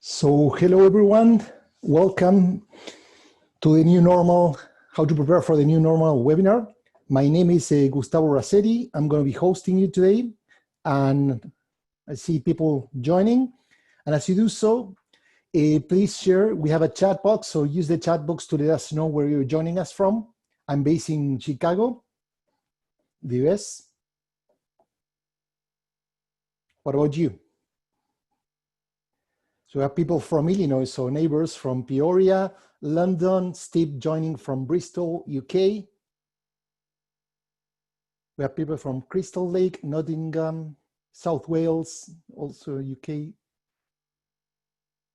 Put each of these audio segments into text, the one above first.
So hello everyone, welcome to the new normal, how to prepare for the new normal webinar. My name is Gustavo Razzetti. I'm going to be hosting you today, and I see people joining. And as you do so, please share. We have a chat box, so use the chat box to let us know where you're joining us from. I'm based in Chicago, the US. What about you? So we have people from Illinois, so neighbors from Peoria, London, Steve joining from Bristol, UK. We have people from Crystal Lake, Nottingham, South Wales, also UK.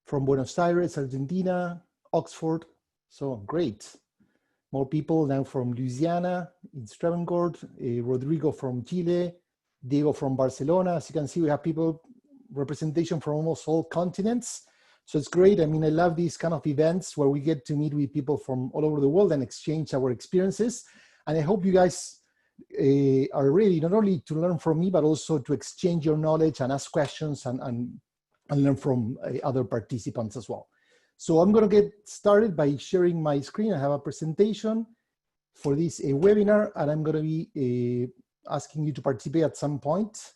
From Buenos Aires, Argentina, Oxford, so great. More people now from Louisiana, in Stravencourt, Rodrigo from Chile, Diego from Barcelona. As you can see, we have people representation from almost all continents. So it's great. I mean, I love these kind of events where we get to meet with people from all over the world and exchange our experiences. And I hope you guys are ready not only to learn from me, but also to exchange your knowledge and ask questions and learn from other participants as well. So I'm going to get started by sharing my screen. I have a presentation for this webinar, and I'm going to be asking you to participate at some point.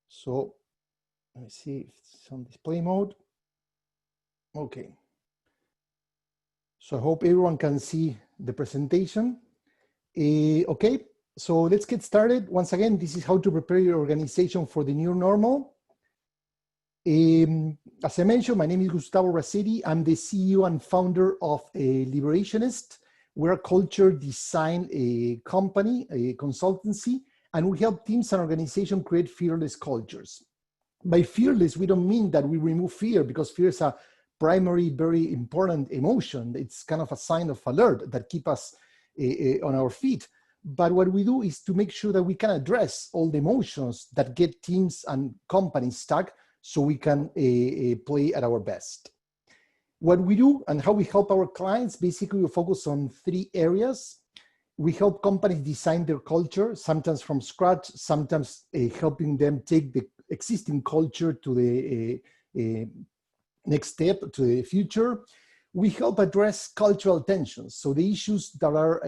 So let me see if it's on display mode. Okay. So I hope everyone can see the presentation. Okay, so let's get started. Once again, this is how to prepare your organization for the new normal. As I mentioned, my name is Gustavo Razzetti. I'm the CEO and founder of Liberationist. We're a culture design company, a consultancy, and we help teams and organizations create fearless cultures. By fearless, we don't mean that we remove fear, because fear is a primary, very important emotion. It's kind of a sign of alert that keeps us on our feet. But what we do is to make sure that we can address all the emotions that get teams and companies stuck, so we can play at our best. What we do and how we help our clients, basically we focus on three areas. We help companies design their culture, sometimes from scratch, sometimes helping them take the existing culture to the next step, to the future. We help address cultural tensions, so the issues that are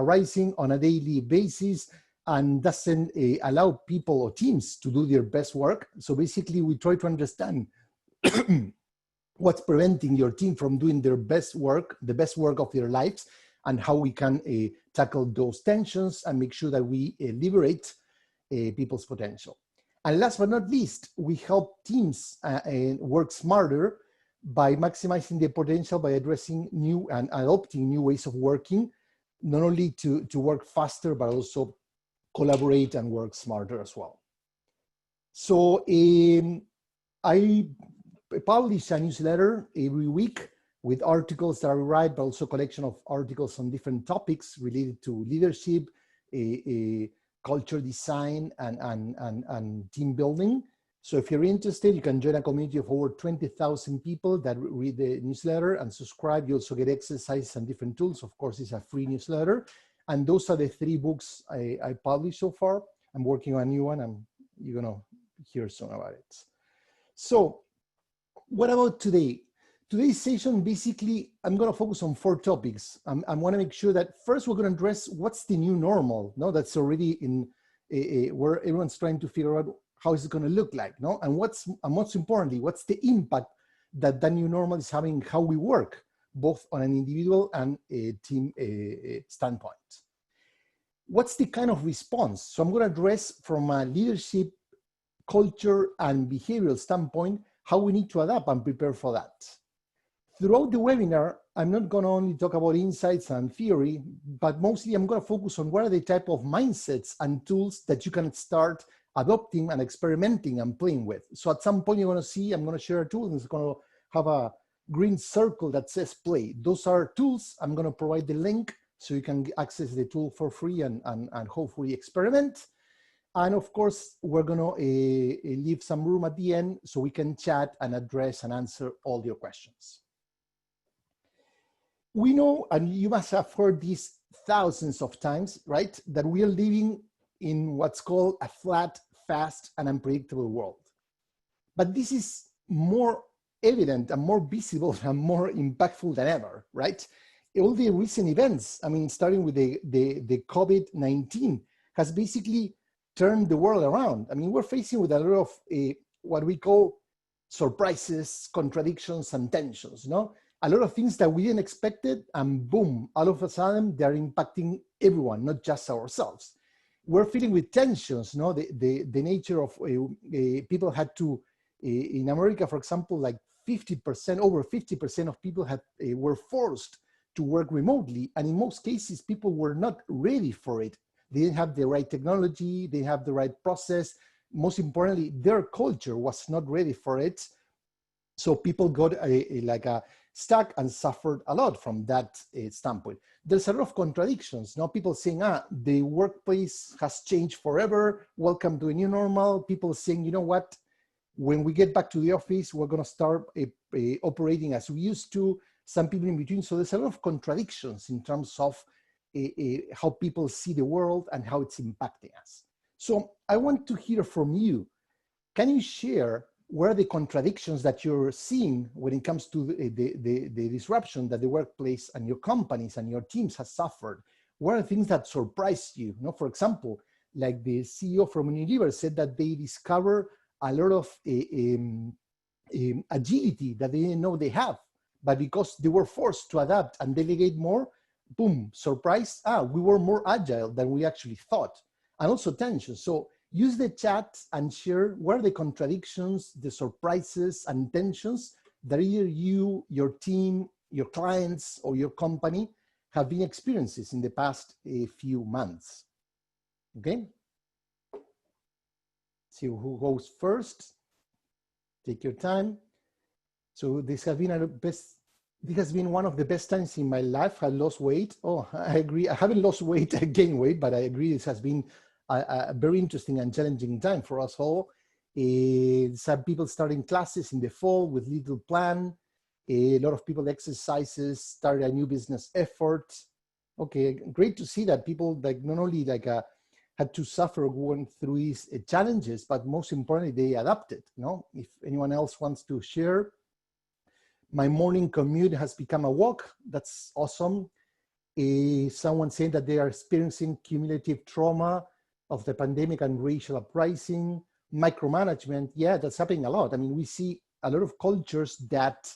arising on a daily basis and doesn't allow people or teams to do their best work. So basically we try to understand what's preventing your team from doing their best work, the best work of their lives, and how we can tackle those tensions and make sure that we liberate people's potential. And last but not least, we help teams work smarter by maximizing their potential, by addressing new and adopting new ways of working, not only to work faster, but also collaborate and work smarter as well. So I publish a newsletter every week with articles that I write, but also a collection of articles on different topics related to leadership, culture design, and team building. So if you're interested, you can join a community of over 20,000 people that read the newsletter and subscribe. You also get exercises and different tools. Of course, it's a free newsletter. And those are the three books I published so far. I'm working on a new one, and you're going to hear soon about it. So what about today? Today's session, basically, I'm going to focus on 4 topics. I want to make sure that first we're going to address what's the new normal. No, that's already in where everyone's trying to figure out how is it going to look like. No, and most importantly, what's the impact that the new normal is having how we work, both on an individual and a team standpoint. What's the kind of response? So I'm going to address from a leadership, culture, and behavioral standpoint how we need to adapt and prepare for that. Throughout the webinar, I'm not going to only talk about insights and theory, but mostly I'm going to focus on what are the type of mindsets and tools that you can start adopting and experimenting and playing with. So at some point you're going to see, I'm going to share a tool and it's going to have a green circle that says play. Those are tools. I'm going to provide the link so you can access the tool for free and hopefully experiment. And of course, we're going to leave some room at the end so we can chat and address and answer all your questions. We know, and you must have heard this thousands of times, right, that we are living in what's called a flat, fast, and unpredictable world. But this is more evident and more visible and more impactful than ever, right? All the recent events, I mean, starting with the COVID-19 has basically turned the world around. I mean, we're facing with a lot of what we call surprises, contradictions, and tensions, no? A lot of things that we didn't expect it, and boom, all of a sudden they're impacting everyone, not just ourselves. We're feeling with tensions, no? The nature of people had to, in America, for example, like 50%, over 50% of people were forced to work remotely. And in most cases, people were not ready for it. They didn't have the right technology, they have the right process. Most importantly, their culture was not ready for it. So people got stuck and suffered a lot from that standpoint. There's a lot of contradictions. Now people saying, the workplace has changed forever. Welcome to a new normal. People saying, you know what? When we get back to the office, we're going to start operating as we used to. Some people in between. So there's a lot of contradictions in terms of how people see the world and how it's impacting us. So I want to hear from you. Can you share where the contradictions that you're seeing when it comes to the disruption that the workplace and your companies and your teams have suffered? What are the things that surprised you? For example, like the CEO from Unilever said that they discover a lot of agility that they didn't know they have, but because they were forced to adapt and delegate more, boom, surprise, we were more agile than we actually thought. And also tension. So use the chat and share where the contradictions, the surprises and tensions that either you, your team, your clients, or your company have been experiencing in the past few months. Okay? See who goes first. Take your time. So this has been one of the best times in my life. I lost weight. Oh, I agree. I haven't lost weight, I gained weight, but I agree this has been a very interesting and challenging time for us all. Some people starting classes in the fall with little plan. A lot of people exercises, started a new business effort. Okay, great to see that people not only had to suffer going through these challenges, but most importantly, they adapted. If anyone else wants to share. My morning commute has become a walk. That's awesome. Someone saying that they are experiencing cumulative trauma of the pandemic and racial uprising, micromanagement. Yeah, that's happening a lot. I mean, we see a lot of cultures that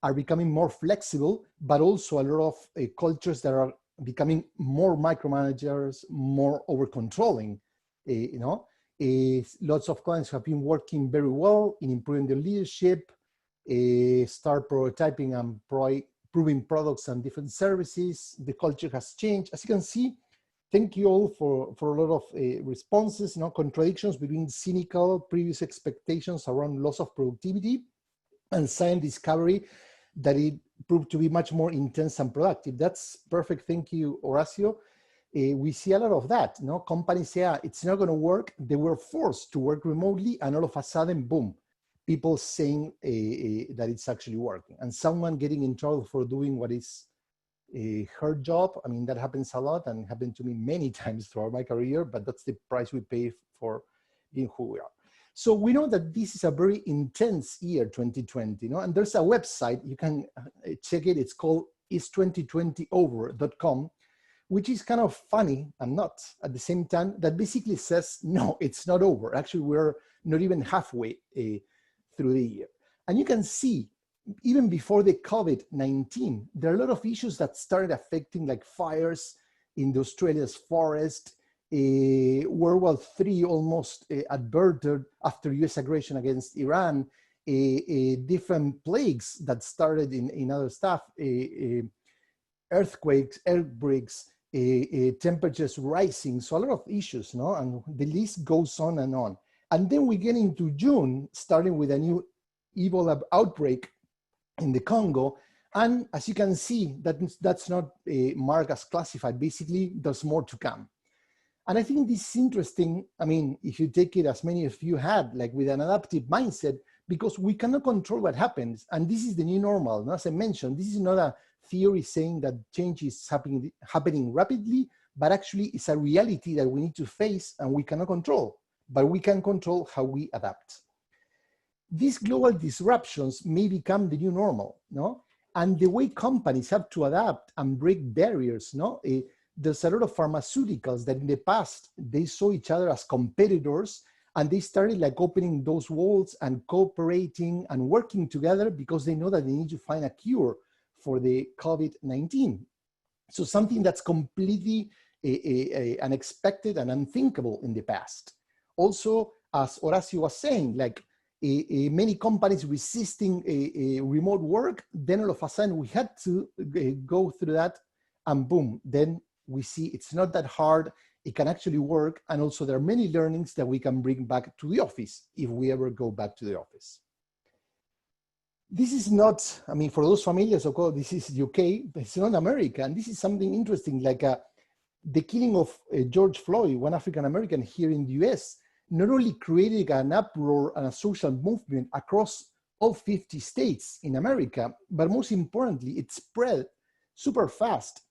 are becoming more flexible, but also a lot of cultures that are becoming more micromanagers, more over-controlling. Lots of clients have been working very well in improving their leadership, start prototyping and proving products and different services. The culture has changed. As you can see, thank you all for a lot of responses, contradictions between cynical previous expectations around loss of productivity and science discovery that it proved to be much more intense and productive. That's perfect. Thank you, Horacio. We see a lot of that. Companies say, it's not going to work. They were forced to work remotely, and all of a sudden, boom, people saying that it's actually working, and someone getting in trouble for doing what is her job. I mean, that happens a lot and happened to me many times throughout my career, but that's the price we pay for being who we are. So we know that this is a very intense year, 2020, and there's a website, you can check it. It's called is2020over.com, which is kind of funny and not at the same time, that basically says, no, it's not over. Actually, we're not even halfway through the year. And you can see, even before the COVID-19, there are a lot of issues that started affecting, like fires in the Australia's forest. World War III almost adverted after US aggression against Iran. Different plagues that started in other stuff, earthquakes, outbreaks, temperatures rising. So a lot of issues, and the list goes on and on. And then we get into June, starting with a new Ebola outbreak in the Congo. And as you can see, that's not marked as classified. Basically, there's more to come. And I think this is interesting. I mean, if you take it as many of you had, like with an adaptive mindset, because we cannot control what happens. And this is the new normal. As I mentioned, this is not a theory saying that change is happening rapidly, but actually it's a reality that we need to face and we cannot control. But we can control how we adapt. these global disruptions may become the new normal, no? And the way companies have to adapt and break barriers, no? There's a lot of pharmaceuticals that in the past, they saw each other as competitors, and they started like opening those walls and cooperating and working together because they know that they need to find a cure for the COVID-19. So something that's completely unexpected and unthinkable in the past. Also, as Horacio was saying, like many companies resisting remote work, then all of a sudden we had to go through that, and boom, then we see it's not that hard, it can actually work, and also there are many learnings that we can bring back to the office if we ever go back to the office. This is not, I mean, for those familiar, of course, this is UK, but it's not America, and this is something interesting, like the killing of George Floyd, one African-American here in the US, not only created an uproar and a social movement across all 50 states in America, but most importantly, it spread super fast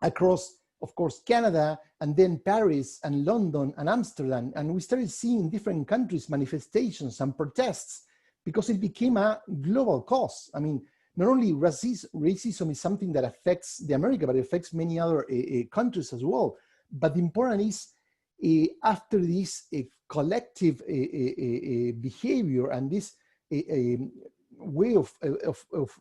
across, of course, Canada, and then Paris and London and Amsterdam. And we started seeing in different countries manifestations and protests because it became a global cause. I mean, not only racism is something that affects the America, but it affects many other countries as well. But the important is, after this collective behavior and this way of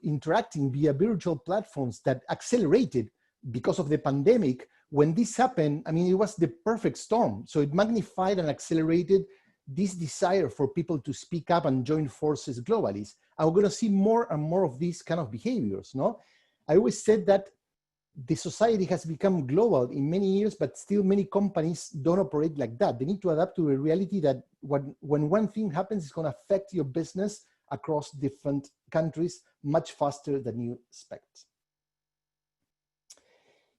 interacting via virtual platforms that accelerated because of the pandemic, when this happened, I mean, it was the perfect storm. So it magnified and accelerated this desire for people to speak up and join forces globally. And we're going to see more and more of these kind of behaviors, no? I always said that the society has become global in many years, but still many companies don't operate like that. They need to adapt to a reality that when one thing happens, it's going to affect your business across different countries much faster than you expect.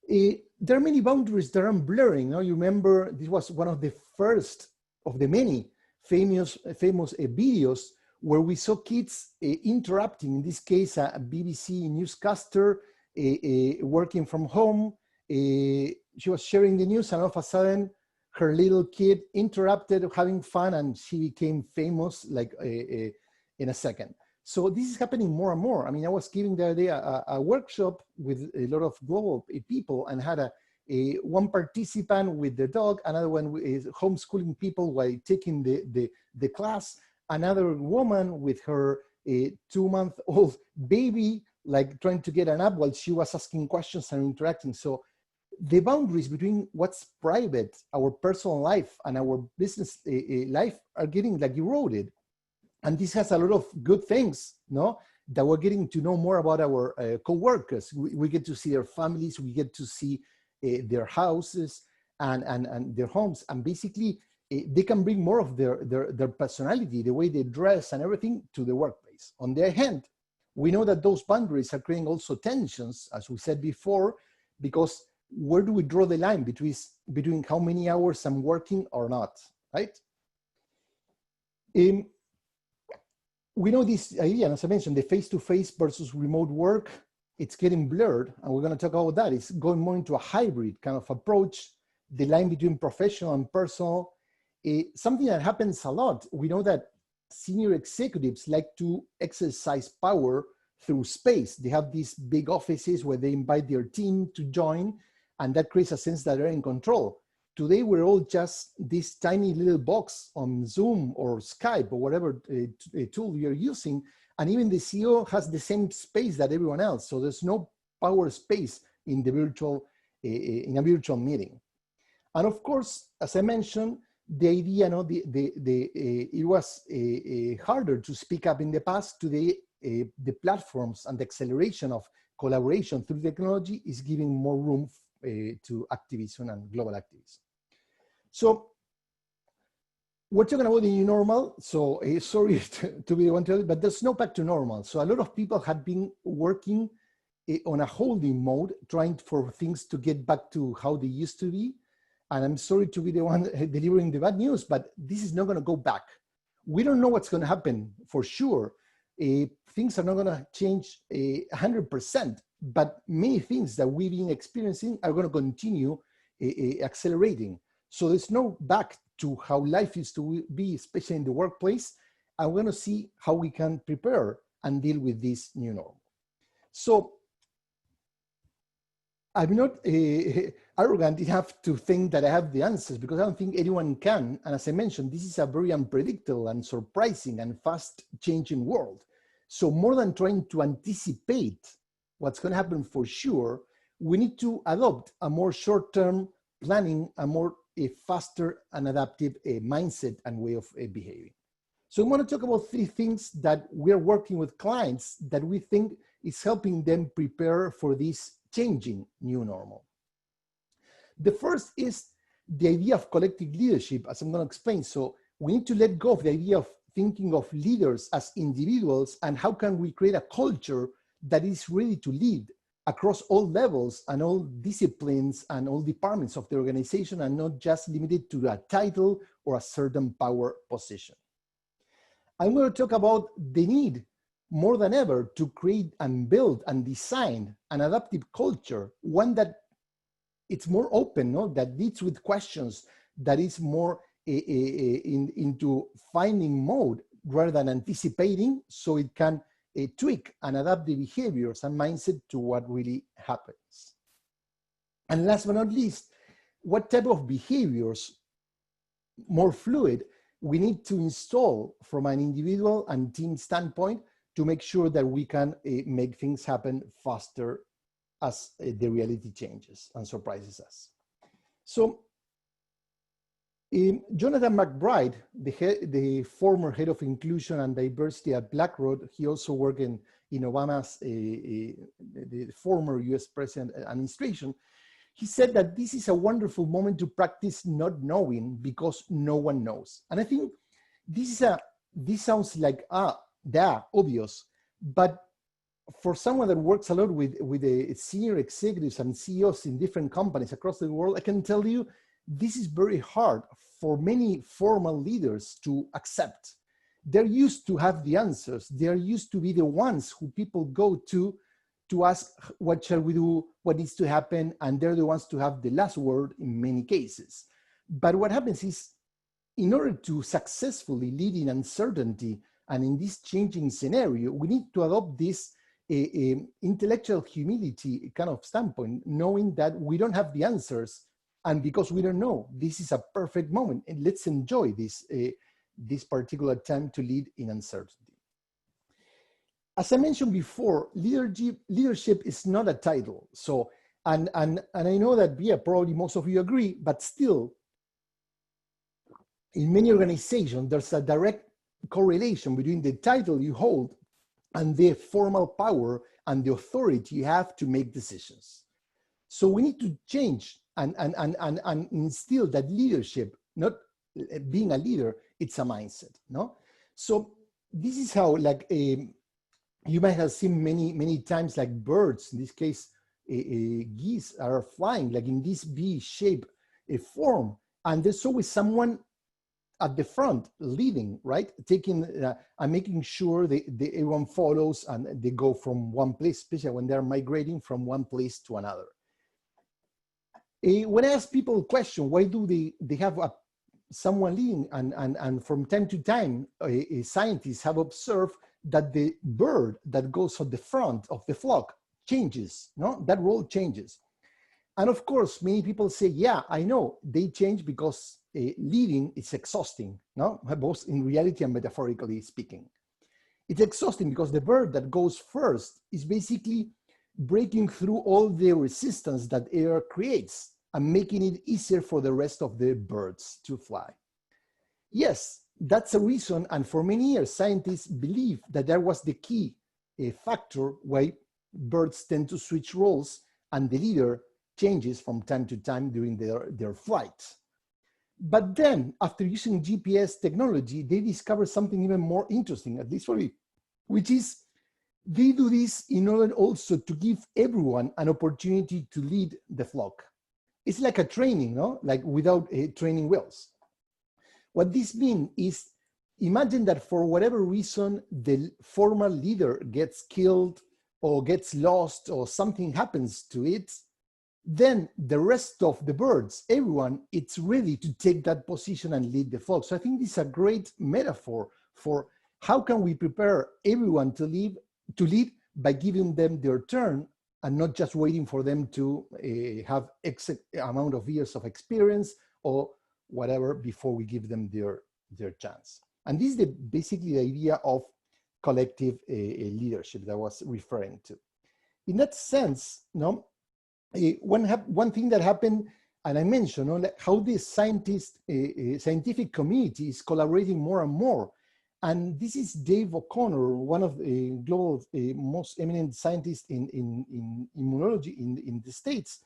There are many boundaries that are blurring. You remember this was one of the first of the many famous videos where we saw kids interrupting, in this case, a BBC newscaster working from home. She was sharing the news, and all of a sudden, her little kid interrupted having fun, and she became famous like in a second. So this is happening more and more. I mean, I was giving the idea a workshop with a lot of global people, and had one participant with the dog, another one is homeschooling people while taking the class, another woman with her 2-month-old baby, like trying to get an nap while she was asking questions and interacting. So the boundaries between what's private, our personal life, and our business life are getting like eroded. And this has a lot of good things, no? That we're getting to know more about our co-workers. We get to see their families, we get to see their houses and their homes. And basically, they can bring more of their personality, the way they dress and everything, to the workplace. On the other hand, we know that those boundaries are creating also tensions, as we said before, because where do we draw the line between how many hours I'm working or not, right? We know this idea, and as I mentioned, the face-to-face versus remote work, it's getting blurred, and we're going to talk about that. It's going more into a hybrid kind of approach, the line between professional and personal. Something that happens a lot. We know that senior executives like to exercise power through space. They have these big offices where they invite their team to join, and that creates a sense that they're in control. Today, we're all just this tiny little box on Zoom or Skype or whatever tool you're using, and even the CEO has the same space that everyone else. So there's no power space in the virtual, in a virtual meeting. And of course, as I mentioned, the idea, it was harder to speak up in the past. Today, the platforms and the acceleration of collaboration through technology is giving more room to activism and global activism. So we're talking about the new normal. So sorry to be the one to tell you, but there's no back to normal. So a lot of people had been working on a holding mode, trying for things to get back to how they used to be. And I'm sorry to be the one delivering the bad news, but this is not going to go back. We don't know what's going to happen for sure. Things are not going to change 100%, but many things that we've been experiencing are going to continue accelerating. So there's no back to how life used to be, especially in the workplace. and we're going to see how we can prepare and deal with this new normal. So I'm not arrogant enough to think that I have the answers, because I don't think anyone can. And as I mentioned, this is a very unpredictable and surprising and fast changing world. So more than trying to anticipate what's going to happen for sure, we need to adopt a more short-term planning, a faster and adaptive mindset and way of behaving. So I want to talk about 3 things that we're working with clients that we think is helping them prepare for this changing new normal. The first is the idea of collective leadership, as I'm going to explain. So we need to let go of the idea of thinking of leaders as individuals, and how can we create a culture that is ready to lead across all levels and all disciplines and all departments of the organization, and not just limited to a title or a certain power position. I'm going to talk about the need more than ever to create and build and design an adaptive culture, one that it's more open, no? That leads with questions, that is more into finding mode rather than anticipating, so it can tweak and adapt the behaviors and mindset to what really happens. And last but not least, what type of behaviors, more fluid, we need to install from an individual and team standpoint to make sure that we can make things happen faster as the reality changes and surprises us. So Jonathan McBride, the former head of inclusion and diversity at BlackRock, he also worked in Obama's, the former US president administration. He said that this is a wonderful moment to practice not knowing, because no one knows. And I think this sounds like, obvious, but for someone that works a lot with the senior executives and CEOs in different companies across the world, I can tell you this is very hard for many formal leaders to accept. They're used to have the answers. They're used to be the ones who people go to ask, what shall we do, what needs to happen, and they're the ones to have the last word in many cases. But what happens is, in order to successfully lead in uncertainty and in this changing scenario, we need to adopt this intellectual humility kind of standpoint, knowing that we don't have the answers, and because we don't know, this is a perfect moment, and let's enjoy this particular time to lead in uncertainty. As I mentioned before, leadership is not a title. So, and I know that, yeah, probably most of you agree, but still, in many organizations, there's a direct correlation between the title you hold and the formal power and the authority you have to make decisions. So we need to change and instill that leadership, not being a leader, it's a mindset, no? So this is how, like, you might have seen many times, like birds, in this case, geese are flying like in this V-shaped form, and there's always someone at the front leading, right? Taking and making sure everyone follows and they go from one place, especially when they're migrating from one place to another. When I ask people a question, why do they have someone leading? And from time to time, scientists have observed that the bird that goes at the front of the flock changes, no? That role changes. And of course, many people say, yeah, I know, they change because leading is exhausting, no? Both in reality and metaphorically speaking. It's exhausting because the bird that goes first is basically breaking through all the resistance that air creates and making it easier for the rest of the birds to fly. Yes, that's a reason, and for many years, scientists believe that that was the key factor why birds tend to switch roles and the leader changes from time to time during their flight. But then, after using GPS technology, they discovered something even more interesting, at least for me, which is they do this in order also to give everyone an opportunity to lead the flock. It's like a training, no? Like without training wheels. What this means is, imagine that for whatever reason, the former leader gets killed or gets lost or something happens to it, then the rest of the birds, everyone, it's ready to take that position and lead the flock. So I think this is a great metaphor for How can we prepare everyone to lead by giving them their turn and not just waiting for them to have X amount of years of experience or whatever before we give them their chance? And this is basically the idea of collective leadership that I was referring to. In that sense, no, one thing that happened, and I mentioned how the scientific community is collaborating more and more. And this is Dave O'Connor, one of the global most eminent scientists in immunology in the States.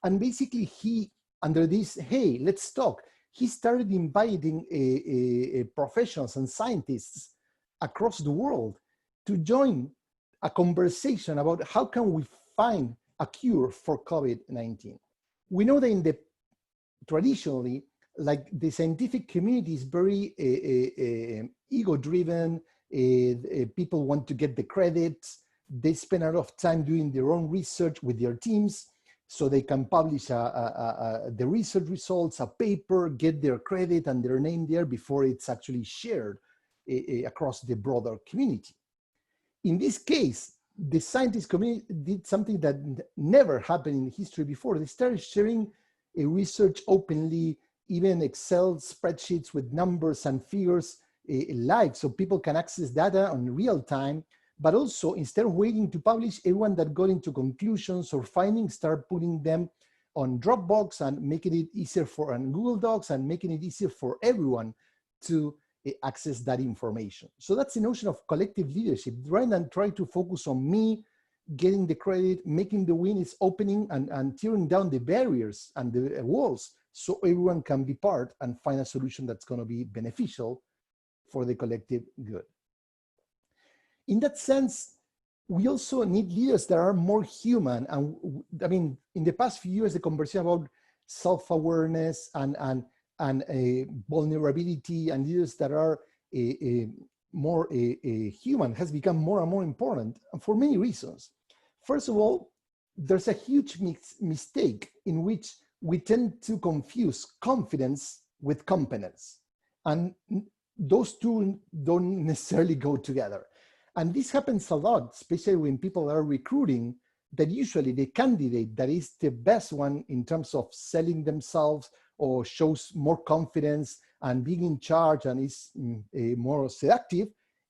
And basically he, under this, hey, let's talk, he started inviting professionals and scientists across the world to join a conversation about how can we find a cure for COVID-19. We know that traditionally, like the scientific community is very ego-driven. People want to get the credit. They spend a lot of time doing their own research with their teams so they can publish the research results, a paper, get their credit and their name there before it's actually shared across the broader community. In this case, the scientist community did something that never happened in history before. They started sharing research openly, even Excel spreadsheets with numbers and figures live, so people can access data on real time. But also, instead of waiting to publish, everyone that got into conclusions or findings start putting them on Dropbox and making it easier on Google Docs and making it easier for everyone to access that information. So that's the notion of collective leadership. Rather than try to focus on me getting the credit, making the win, is opening and tearing down the barriers and the walls so everyone can be part and find a solution that's going to be beneficial for the collective good. In that sense, we also need leaders that are more human. And I mean, in the past few years, the conversation about self-awareness and vulnerability and leaders that are more human has become more and more important, and for many reasons. First of all, there's a huge mistake in which we tend to confuse confidence with competence. And those two don't necessarily go together. And this happens a lot, especially when people are recruiting, that usually the candidate that is the best one in terms of selling themselves or shows more confidence and being in charge and is more seductive,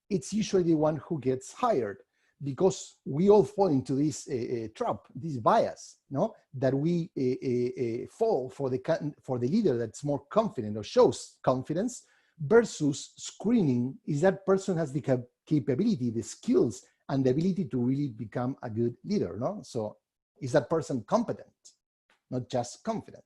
it's usually the one who gets hired, because we all fall into this trap, this bias, no? That we fall for the leader that's more confident or shows confidence, versus screening is that person has the capability, the skills, and the ability to really become a good leader, no? So is that person competent, not just confident?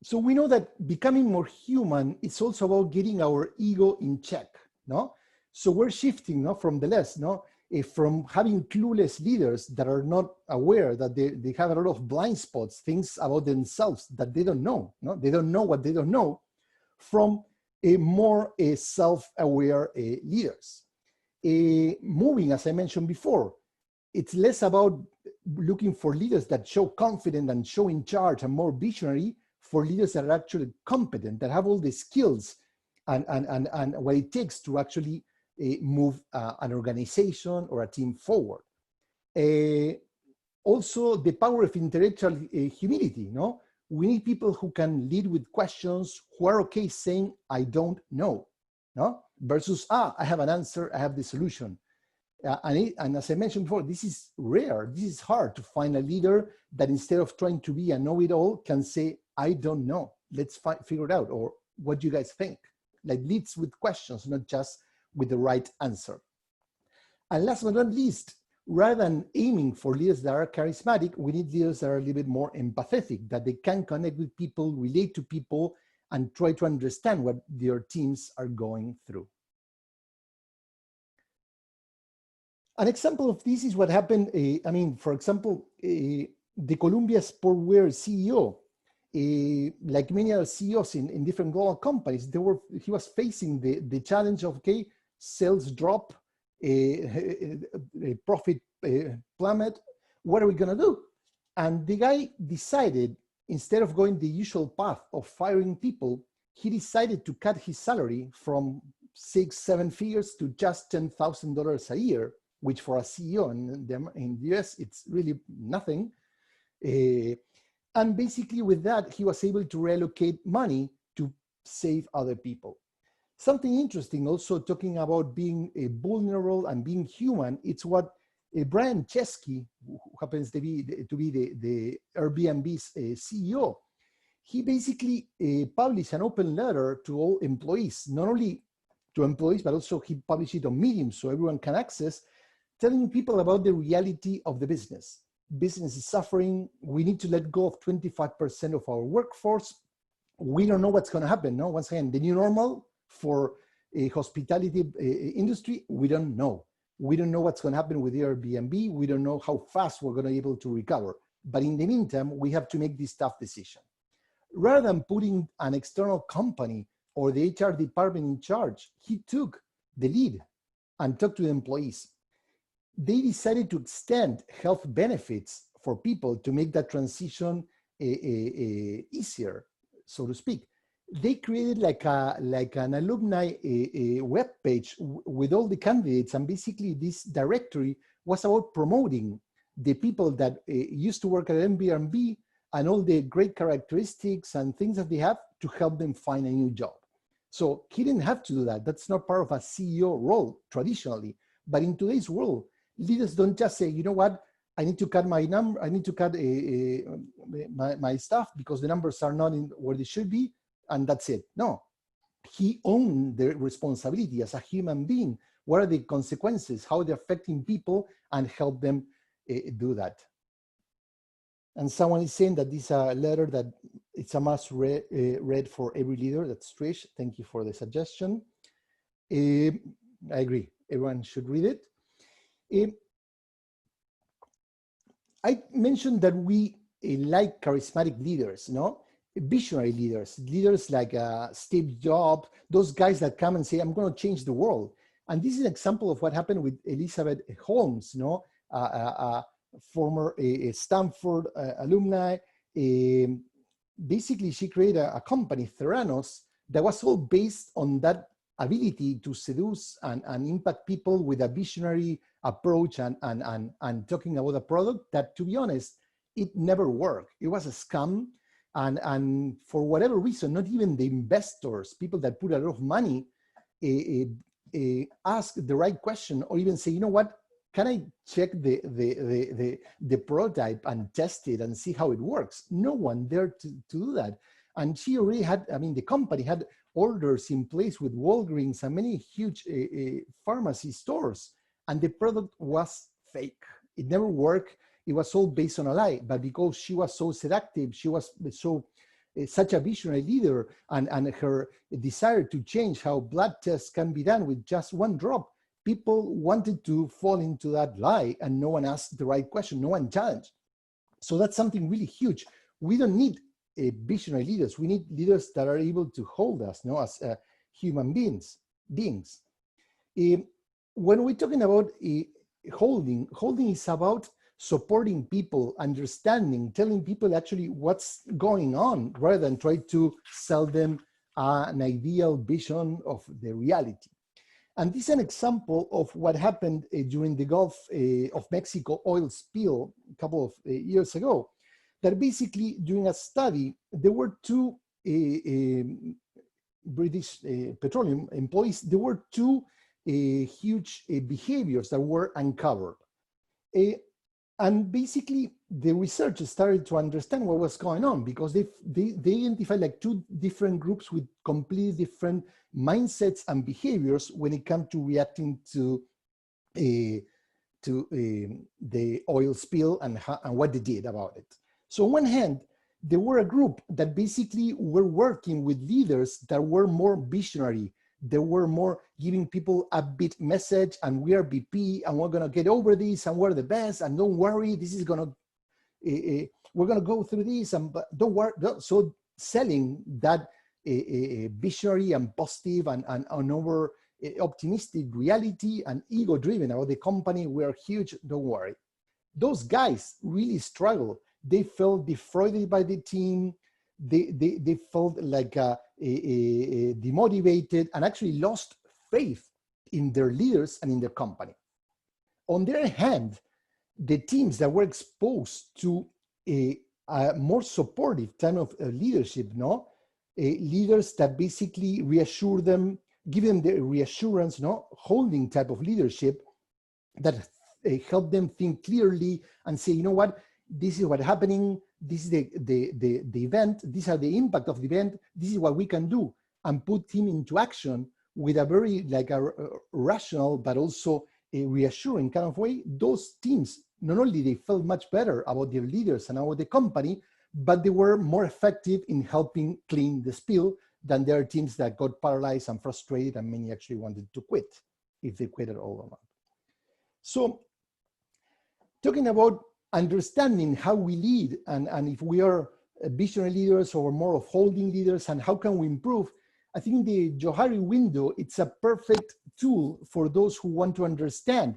So we know that becoming more human is also about getting our ego in check, no? So we're shifting, no, from the less, no, from having clueless leaders that are not aware that they have a lot of blind spots, things about themselves that they don't know, no? They don't know what they don't know, from more self-aware leaders. Moving, as I mentioned before, it's less about looking for leaders that show confident and show in charge and more visionary, for leaders that are actually competent, that have all the skills and what it takes to actually move an organization or a team forward. Also, the power of intellectual humility, no? We need people who can lead with questions, who are okay saying, I don't know, no? Versus, I have an answer, I have the solution. And as I mentioned before, this is rare, this is hard to find a leader that instead of trying to be a know-it-all can say, I don't know, let's figure it out, or what do you guys think? Like, leads with questions, not just with the right answer. And last but not least, rather than aiming for leaders that are charismatic, we need leaders that are a little bit more empathetic, that they can connect with people, relate to people, and try to understand what their teams are going through. An example of this is what happened, I mean, for example, the Columbia Sportswear CEO, like many other CEOs in different global companies, he was facing the challenge of, okay, sales drop, profit plummet, what are we gonna do? And the guy decided, instead of going the usual path of firing people, he decided to cut his salary from 6-7 figures to just $10,000 a year, which for a CEO in the US, it's really nothing. And basically with that, he was able to reallocate money to save other people. Something interesting also talking about being vulnerable and being human, it's what Brian Chesky, who happens to be the Airbnb's CEO, he basically published an open letter to all employees, not only to employees, but also he published it on Medium so everyone can access, telling people about the reality of the business. Business is suffering. We need to let go of 25% of our workforce. We don't know what's going to happen. No, once again, the new normal for a hospitality industry, we don't know. We don't know what's going to happen with Airbnb. We don't know how fast we're going to be able to recover. But in the meantime, we have to make this tough decision. Rather than putting an external company or the HR department in charge, he took the lead and talked to the employees. They decided to extend health benefits for people to make that transition easier, so to speak. They created like an alumni web page with all the candidates, and basically this directory was about promoting the people that used to work at Airbnb and all the great characteristics and things that they have to help them find a new job. So he didn't have to do that. That's not part of a CEO role traditionally. But in today's world, leaders don't just say, you know what, I need to cut my number, I need to cut my staff because the numbers are not in where they should be, and that's it. No, he owned the responsibility as a human being. What are the consequences? How they're affecting people, and help them do that. And someone is saying that this is a letter that it's a must read for every leader. That's Trish. Thank you for the suggestion. I agree. Everyone should read it. I mentioned that we like charismatic leaders, no? Visionary leaders, leaders like Steve Jobs, those guys that come and say, I'm going to change the world. And this is an example of what happened with Elizabeth Holmes, no? Former Stanford alumni. Basically, she created a company, Theranos, that was all based on that ability to seduce and impact people with a visionary approach and talking about a product that, to be honest, it never worked. It was a scam. And for whatever reason, not even the investors, people that put a lot of money, ask the right question or even say, you know what, can I check the prototype and test it and see how it works? No one dared to do that. And she already had, I mean, the company had orders in place with Walgreens and many huge pharmacy stores, and the product was fake. It never worked. It was all based on a lie, but because she was so seductive, she was so such a visionary leader, and her desire to change how blood tests can be done with just one drop, people wanted to fall into that lie, and no one asked the right question, no one challenged. So that's something really huge. We don't need visionary leaders. We need leaders that are able to hold us, no, as human beings. When we're talking about holding is about supporting people, understanding, telling people actually what's going on, rather than try to sell them an ideal vision of the reality. And this is an example of what happened during the Gulf of Mexico oil spill a couple of years ago. That basically, during a study, there were two British petroleum employees, there were two huge behaviors that were uncovered. And basically, the researchers started to understand what was going on, because they identified like two different groups with completely different mindsets and behaviors when it comes to reacting to the oil spill and what they did about it. So on one hand, there were a group that basically were working with leaders that were more visionary. They were more giving people a bit message, and we are BP, and we're gonna get over this, and we're the best, and don't worry, this is gonna, we're gonna go through this, and don't worry. So selling that visionary and positive and over optimistic reality and ego-driven about the company, we're huge, don't worry. Those guys really struggle. They felt defrauded by the team. they felt like demotivated and actually lost faith in their leaders and in their company. On the other hand, the teams that were exposed to a more supportive type of leadership, no, leaders that basically reassure them, give them the reassurance, no, holding type of leadership that help them think clearly and say, you know what, this is what's happening, this is the event, these are the impact of the event, this is what we can do, and put him into action with a very like a rational but also a reassuring kind of way. Those teams, not only they felt much better about their leaders and about the company, but they were more effective in helping clean the spill than their teams that got paralyzed and frustrated, and many actually wanted to quit, if they quit at all or not. So talking about understanding how we lead and if we are visionary leaders or more of holding leaders and how can we improve, I think the Johari window, it's a perfect tool for those who want to understand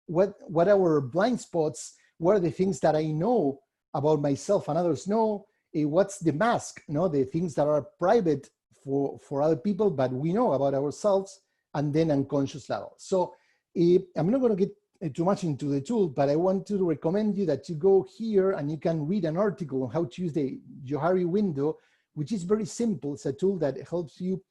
what our blind spots, what are the things that I know about myself and others know, what's the mask, you know, the things that are private for other people, but we know about ourselves, and then unconscious level. So I'm not going to get too much into the tool, but I want to recommend you that you go here and you can read an article on how to use the Johari window, which is very simple. It's a tool that helps you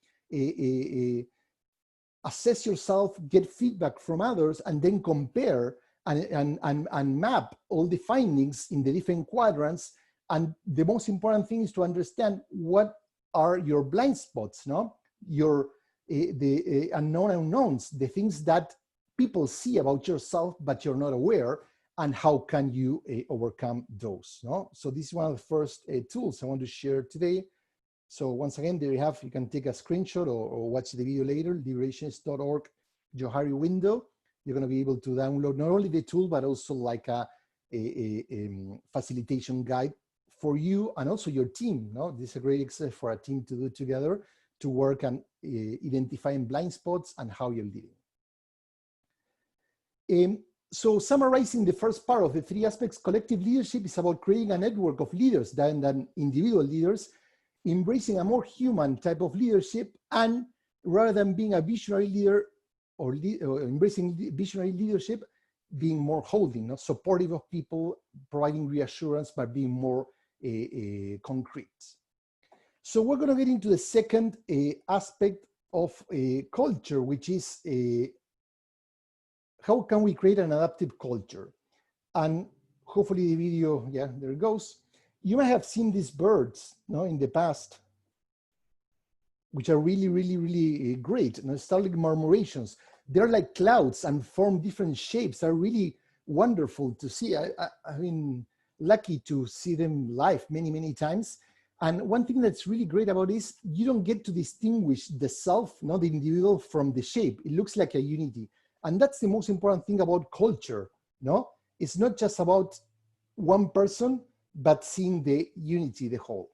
assess yourself, get feedback from others, and then compare and map all the findings in the different quadrants. And the most important thing is to understand what are your blind spots, no? Your the unknown unknowns, the things that people see about yourself but you're not aware, and how can you overcome those, no? So this is one of the first tools I want to share today. So once again, there you have, you can take a screenshot or watch the video later, liberationist.org Johari window. You're going to be able to download not only the tool, but also like a facilitation guide for you and also your team. No, this is a great exercise for a team to do together to work on identifying blind spots and how you're leading. So summarizing the first part of the three aspects, collective leadership is about creating a network of leaders than individual leaders, embracing a more human type of leadership, and rather than being a visionary leader or embracing visionary leadership, being more holding, not supportive of people, providing reassurance, but being more concrete. So we're going to get into the second aspect of culture, which is how can we create an adaptive culture? And hopefully the video, yeah, there it goes. You may have seen these birds, no, in the past, which are really, really, really great. Starling murmurations. They're like clouds and form different shapes. They're really wonderful to see. I've been lucky to see them live many, many times. And one thing that's really great about this, you don't get to distinguish the self, not the individual, from the shape. It looks like a unity. And that's the most important thing about culture, no? It's not just about one person, but seeing the unity, the whole.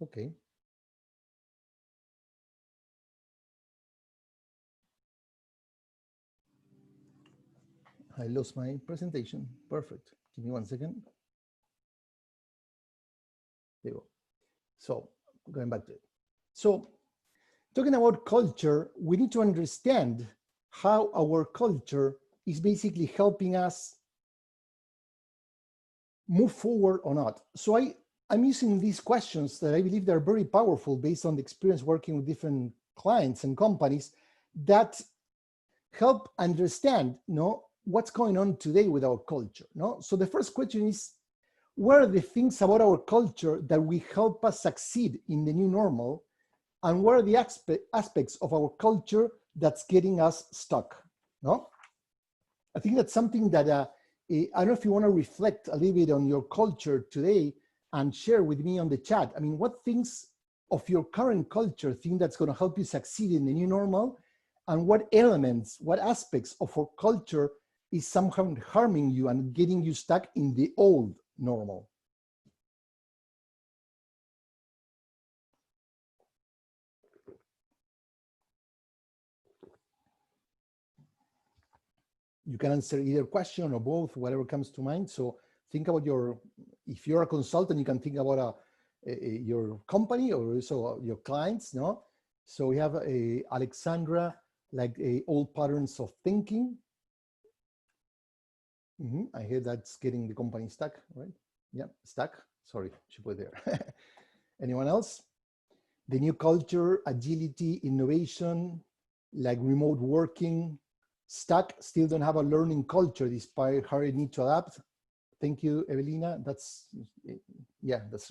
Okay. I lost my presentation. Perfect. Give me 1 second. There you go. So going back to it. So talking about culture, we need to understand how our culture is basically helping us move forward or not. So I'm using these questions that I believe they're very powerful based on the experience working with different clients and companies that help understand, you know, what's going on today with our culture. No? So the first question is, what are the things about our culture that will help us succeed in the new normal? And what are the aspects of our culture that's getting us stuck? No? I think that's something that, I don't know if you want to reflect a little bit on your culture today and share with me on the chat. I mean, what things of your current culture think that's going to help you succeed in the new normal? And what elements, what aspects of our culture is somehow harming you and getting you stuck in the old normal? You can answer either question or both, whatever comes to mind. So think about if you're a consultant, you can think about your company or also your clients, no? So we have Alexandra, like old patterns of thinking. I hear that's getting the company stuck, right? Yeah, stuck. Sorry, she put there. Anyone else? The new culture, agility, innovation, like remote working, stuck, still don't have a learning culture despite how you need to adapt. Thank you, Evelina. That's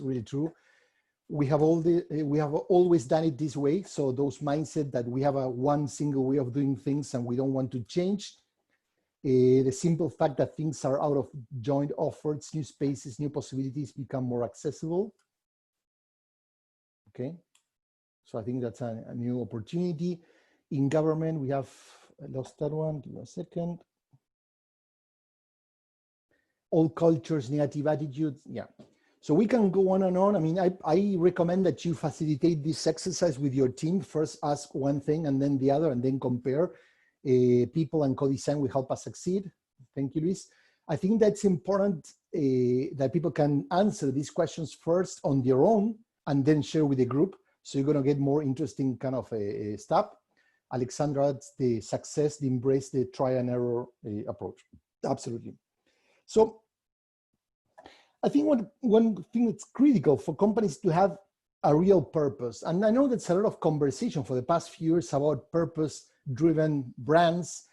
really true. We have always done it this way. So those mindset that we have one single way of doing things and we don't want to change. The simple fact that things are out of joint offers, new spaces, new possibilities become more accessible. Okay, so I think that's a new opportunity. In government, we have, I lost that one, give me a second. Old cultures, negative attitudes, yeah. So we can go on and on. I mean, I recommend that you facilitate this exercise with your team. First ask one thing and then the other and then compare. People and co-design will help us succeed. Thank you, Luis. I think that's important that people can answer these questions first on their own and then share with the group. So you're gonna get more interesting kind of stuff. Alexandra, it's the success, the embrace, the try and error approach. Absolutely. So I think one thing that's critical for companies to have a real purpose. And I know that's a lot of conversation for the past few years about purpose-driven brands,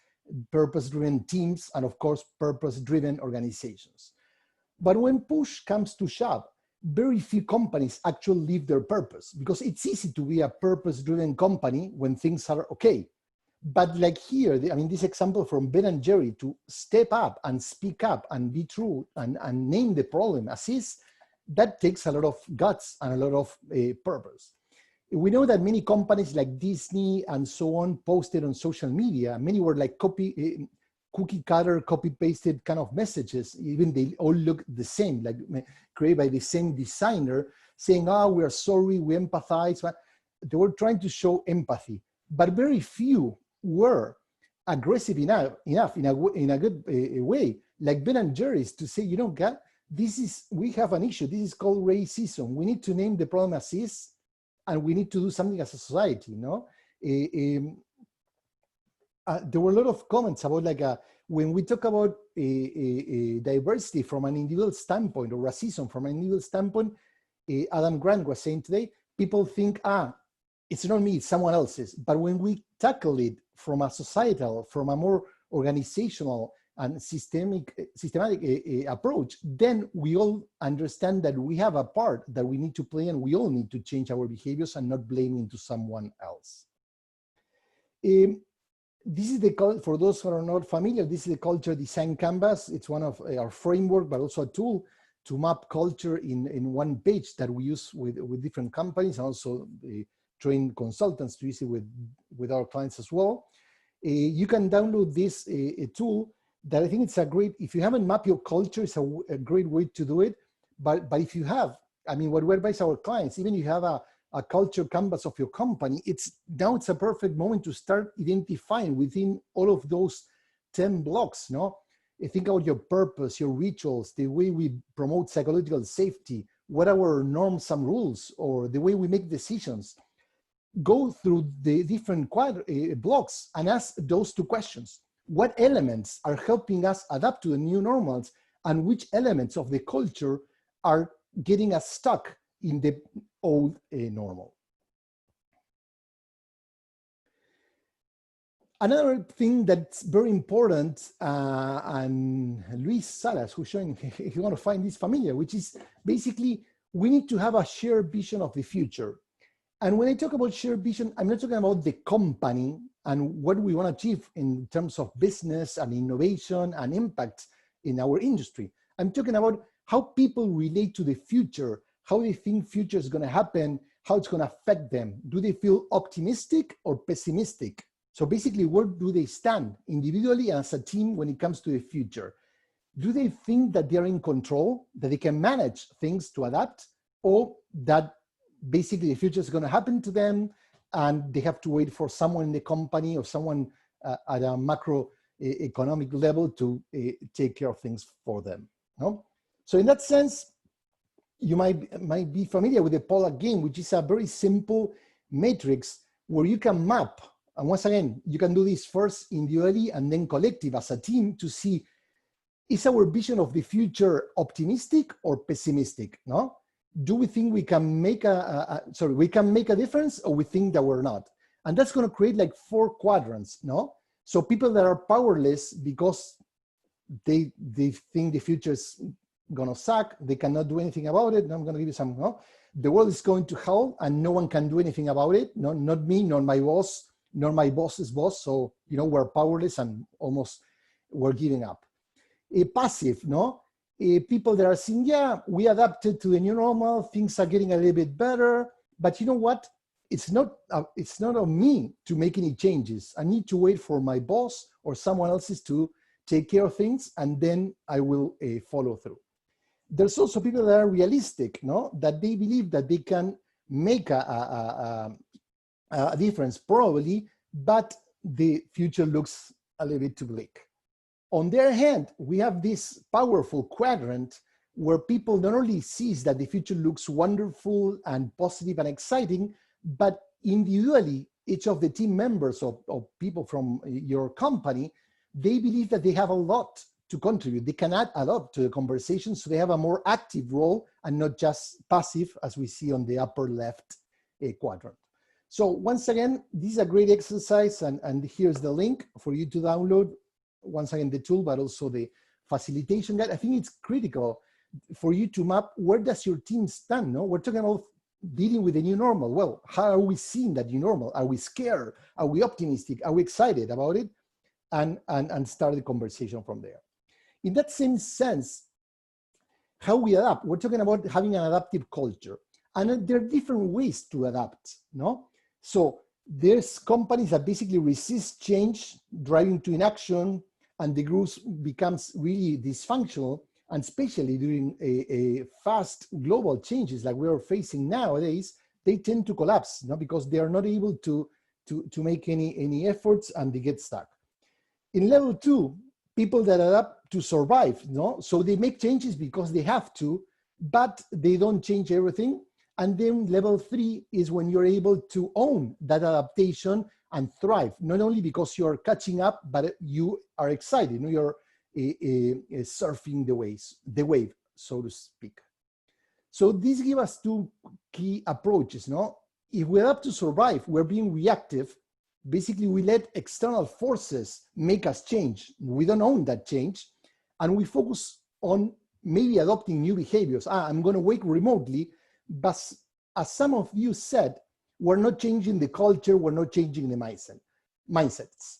purpose-driven teams, and of course, purpose-driven organizations. But when push comes to shove, very few companies actually live their purpose because it's easy to be a purpose-driven company when things are okay. But like here, I mean, this example from Ben and Jerry to step up and speak up and be true and name the problem as is, that takes a lot of guts and a lot of purpose. We know that many companies like Disney and so on posted on social media. Many were like cookie cutter, copy pasted kind of messages. Even they all look the same, like created by the same designer saying, oh, we are sorry, we empathize. But they were trying to show empathy, but very few were aggressive enough in a good way, like Ben and Jerry's, to say, you know, God, we have an issue. This is called racism. We need to name the problem as is, and we need to do something as a society, no? There were a lot of comments about like when we talk about diversity from an individual standpoint or racism from an individual standpoint, Adam Grant was saying today, people think, it's not me, it's someone else's. But when we tackle it from a societal, from a more organizational and systematic approach, then we all understand that we have a part that we need to play and we all need to change our behaviors and not blaming to someone else. This is for those who are not familiar, this is the culture design canvas. It's one of our framework, but also a tool to map culture in one page that we use with different companies and also train consultants to use it with our clients as well. You can download this tool that I think it's a great, if you haven't mapped your culture, it's a great way to do it. But if you have, I mean, what we advise our clients, even if you have a culture canvas of your company, it's a perfect moment to start identifying within all of those 10 blocks, no? Think about your purpose, your rituals, the way we promote psychological safety, what are our norms and rules, or the way we make decisions. Go through the different blocks and ask those two questions. What elements are helping us adapt to the new normals, and which elements of the culture are getting us stuck in the old normal? Another thing that's very important, and Luis Salas, who's showing, if you want to find this familiar, which is basically, we need to have a shared vision of the future. And when I talk about shared vision, I'm not talking about the company and what we want to achieve in terms of business and innovation and impact in our industry. I'm talking about how people relate to the future, how they think future is going to happen, how it's going to affect them. Do they feel optimistic or pessimistic? So basically, where do they stand individually and as a team when it comes to the future? Do they think that they're in control, that they can manage things to adapt, or that basically the future is going to happen to them and they have to wait for someone in the company or someone at a macro economic level to take care of things for them. No? So in that sense, you might be familiar with the Polak game, which is a very simple matrix where you can map. And once again, you can do this first individually and then collective as a team to see, is our vision of the future optimistic or pessimistic? No? Do we think we can make we can make a difference, or we think that we're not? And that's going to create like 4 quadrants. No? So people that are powerless because they think the future is gonna suck, they cannot do anything about it. I'm gonna give you some, no? The world is going to hell and no one can do anything about it. No, not me, nor my boss, nor my boss's boss. So, we're powerless and almost we're giving up. Passive, no? People that are saying, yeah, we adapted to the new normal, things are getting a little bit better, but you know what? It's not on me to make any changes. I need to wait for my boss or someone else's to take care of things, and then I will follow through. There's also people that are realistic, no? That they believe that they can make a difference probably, but the future looks a little bit too bleak. On the other hand, we have this powerful quadrant where people not only sees that the future looks wonderful and positive and exciting, but individually, each of the team members or people from your company, they believe that they have a lot to contribute. They can add a lot to the conversation, so they have a more active role and not just passive, as we see on the upper left quadrant. So once again, this is a great exercise, and here's the link for you to download. Once again, the tool, but also the facilitation guide. I think it's critical for you to map where does your team stand. No, we're talking about dealing with the new normal. Well, how are we seeing that new normal? Are we scared? Are we optimistic? Are we excited about it? And start the conversation from there. In that same sense, how we adapt, we're talking about having an adaptive culture. And there are different ways to adapt, no? So there's companies that basically resist change, driving to inaction, and the group becomes really dysfunctional, and especially during a fast global changes like we are facing nowadays, they tend to collapse, no? Because they are not able to make any efforts, and they get stuck. In level 2, people that adapt to survive, no? So they make changes because they have to, but they don't change everything. And then level 3 is when you're able to own that adaptation and thrive, not only because you're catching up, but you are excited, you're surfing the wave, so to speak. So this gives us 2 key approaches, no? If we adapt to survive, we're being reactive. Basically, we let external forces make us change. We don't own that change. And we focus on maybe adopting new behaviors. I'm going to work remotely. But as some of you said, we're not changing the culture. We're not changing the mindsets.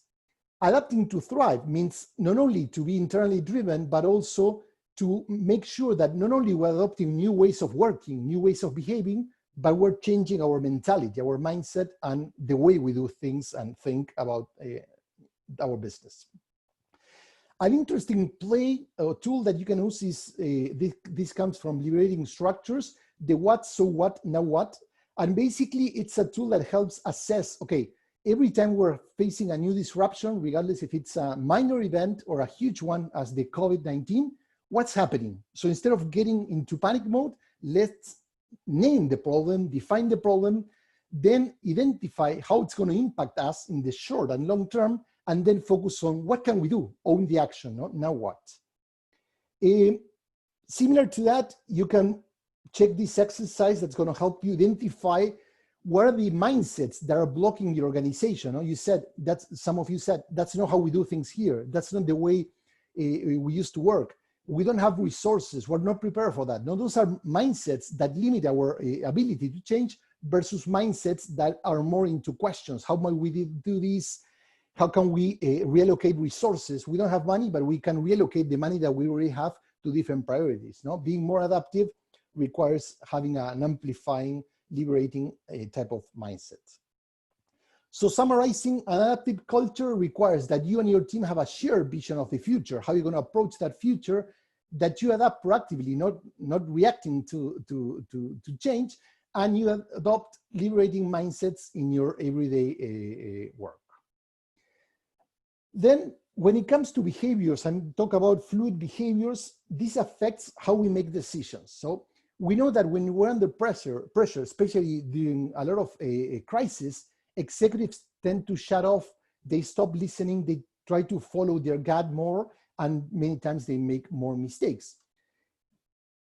Adapting to thrive means not only to be internally driven, but also to make sure that not only we're adopting new ways of working, new ways of behaving, but we're changing our mentality, our mindset, and the way we do things and think about our business. An interesting play tool that you can use is, this comes from Liberating Structures, the what, so what, now what. And basically it's a tool that helps assess, okay, every time we're facing a new disruption, regardless if it's a minor event or a huge one as the COVID-19, what's happening? So instead of getting into panic mode, let's name the problem, define the problem, then identify how it's going to impact us in the short and long term, and then focus on what can we do, own the action, no? Now what? Similar to that, you can check this exercise that's going to help you identify what are the mindsets that are blocking your organization. No? You said, some of you said, that's not how we do things here. That's not the way we used to work. We don't have resources. We're not prepared for that. No, those are mindsets that limit our ability to change versus mindsets that are more into questions. How might we do this? How can we reallocate resources? We don't have money, but we can reallocate the money that we already have to different priorities. No? Being more adaptive requires having an amplifying, liberating type of mindset. So summarizing, an adaptive culture requires that you and your team have a shared vision of the future, how you're going to approach that future, that you adapt proactively, not reacting to change, and you adopt liberating mindsets in your everyday work. Then when it comes to behaviors and talk about fluid behaviors, this affects how we make decisions. So we know that when we're under pressure, especially during a lot of a crisis, executives tend to shut off, they stop listening, they try to follow their gut more, and many times they make more mistakes.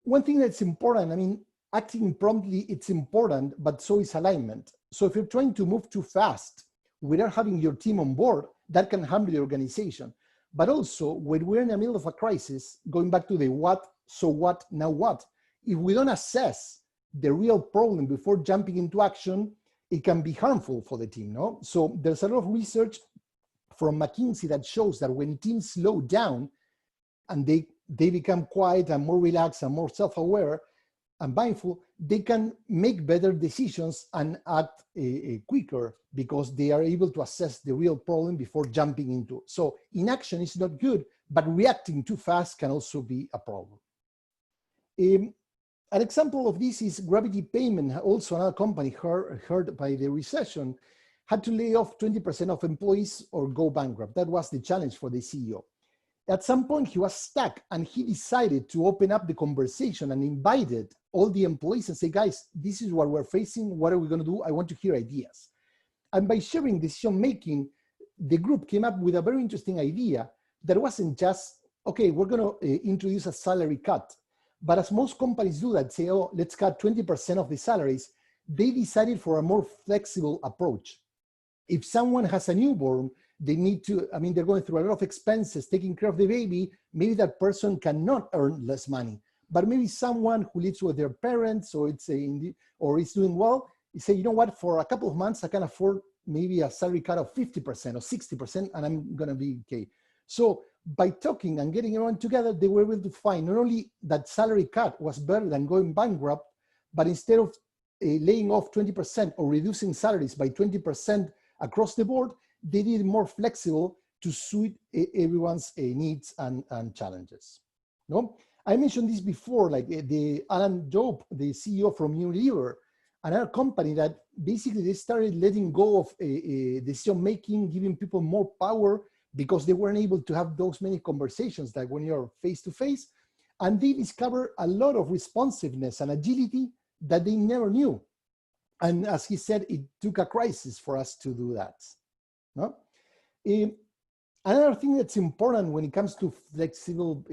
One thing that's important, I mean, acting promptly, it's important, but so is alignment. So if you're trying to move too fast without having your team on board, that can harm the organization. But also, when we're in the middle of a crisis, going back to the what, so what, now what, if we don't assess the real problem before jumping into action, it can be harmful for the team, no? So there's a lot of research from McKinsey that shows that when teams slow down and they become quiet and more relaxed and more self-aware and mindful, they can make better decisions and act quicker because they are able to assess the real problem before jumping into it. So inaction is not good, but reacting too fast can also be a problem. An example of this is Gravity Payment, also another company hurt by the recession, had to lay off 20% of employees or go bankrupt. That was the challenge for the CEO. At some point, he was stuck and he decided to open up the conversation and invited all the employees and say, guys, this is what we're facing. What are we going to do? I want to hear ideas. And by sharing decision-making, the group came up with a very interesting idea that wasn't just, okay, we're going to introduce a salary cut. But as most companies do that, say, oh, let's cut 20% of the salaries, they decided for a more flexible approach. If someone has a newborn, they need to, I mean, they're going through a lot of expenses, taking care of the baby, maybe that person cannot earn less money. But maybe someone who lives with their parents or or is doing well, you say, you know what, for a couple of months, I can afford maybe a salary cut of 50% or 60%, and I'm going to be okay. So by talking and getting everyone together, they were able to find not only that salary cut was better than going bankrupt, but instead of laying off 20% or reducing salaries by 20% across the board, they did it more flexible to suit everyone's needs and challenges. No? I mentioned this before, like the Alan Job, the CEO from Unilever, another company that basically they started letting go of decision-making, giving people more power because they weren't able to have those many conversations like when you're face-to-face. And they discovered a lot of responsiveness and agility that they never knew. And as he said, it took a crisis for us to do that. No? Another thing that's important when it comes to flexible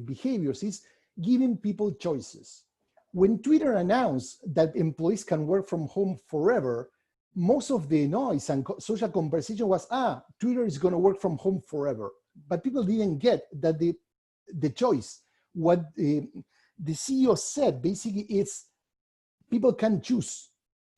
behaviors is giving people choices. When Twitter announced that employees can work from home forever, most of the noise and social conversation was, Twitter is going to work from home forever. But people didn't get that the choice. What the CEO said basically is people can choose.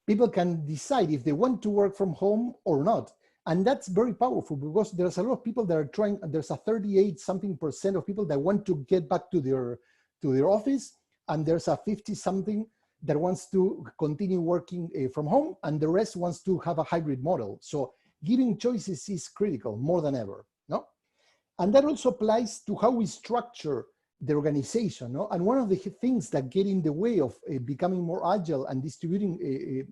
People can decide if they want to work from home or not. And that's very powerful because there's a lot of people that are trying, there's a 38% of people that want to get back to their office, and there's a 50-something that wants to continue working from home, and the rest wants to have a hybrid model. So giving choices is critical more than ever, no? And that also applies to how we structure the organization, no? And one of the things that get in the way of becoming more agile and distributing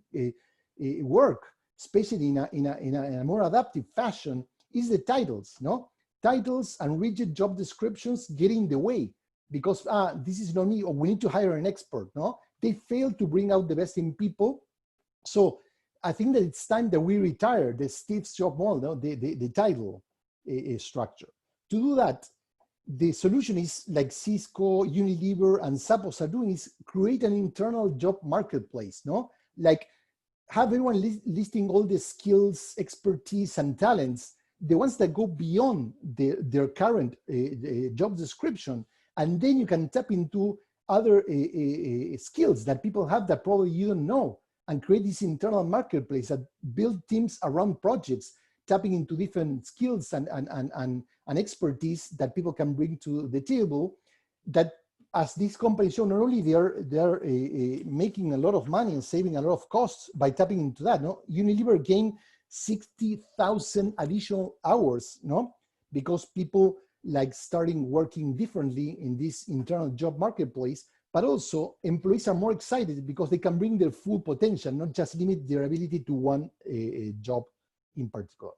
work, especially in a more adaptive fashion, is the titles, no? Titles and rigid job descriptions get in the way because this is not me, or we need to hire an expert, no? They fail to bring out the best in people. So I think that it's time that we retire the Steve Jobs model, no? the title structure. To do that, the solution is like Cisco, Unilever, and Zappos are doing is create an internal job marketplace, no? Like have everyone listing all the skills, expertise, and talents, the ones that go beyond their current job description, and then you can tap into other skills that people have that probably you don't know, and create this internal marketplace that build teams around projects, tapping into different skills and expertise that people can bring to the table. That, as these companies show, not only they're making a lot of money and saving a lot of costs by tapping into that. No, Unilever gained 60,000 additional hours, no, because people like starting working differently in this internal job marketplace, but also employees are more excited because they can bring their full potential, not just limit their ability to one job in particular.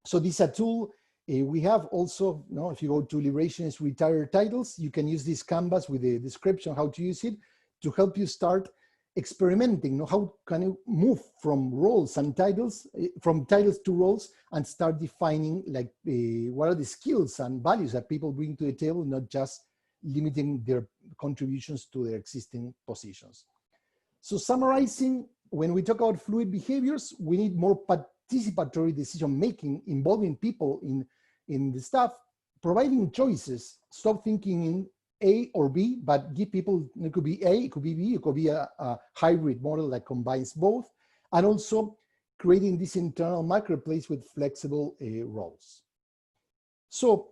So this is a tool We have also, if you go to Liberationist Retired Titles, you can use this canvas with the description how to use it to help you start experimenting. How can you move from roles and titles, from titles to roles, and start defining like what are the skills and values that people bring to the table, not just limiting their contributions to their existing positions. So summarizing, when we talk about fluid behaviors, we need more participatory decision-making involving people in the staff, providing choices, stop thinking in A or B, but give people, it could be A, it could be B, it could be a hybrid model that combines both, and also creating this internal marketplace with flexible roles. So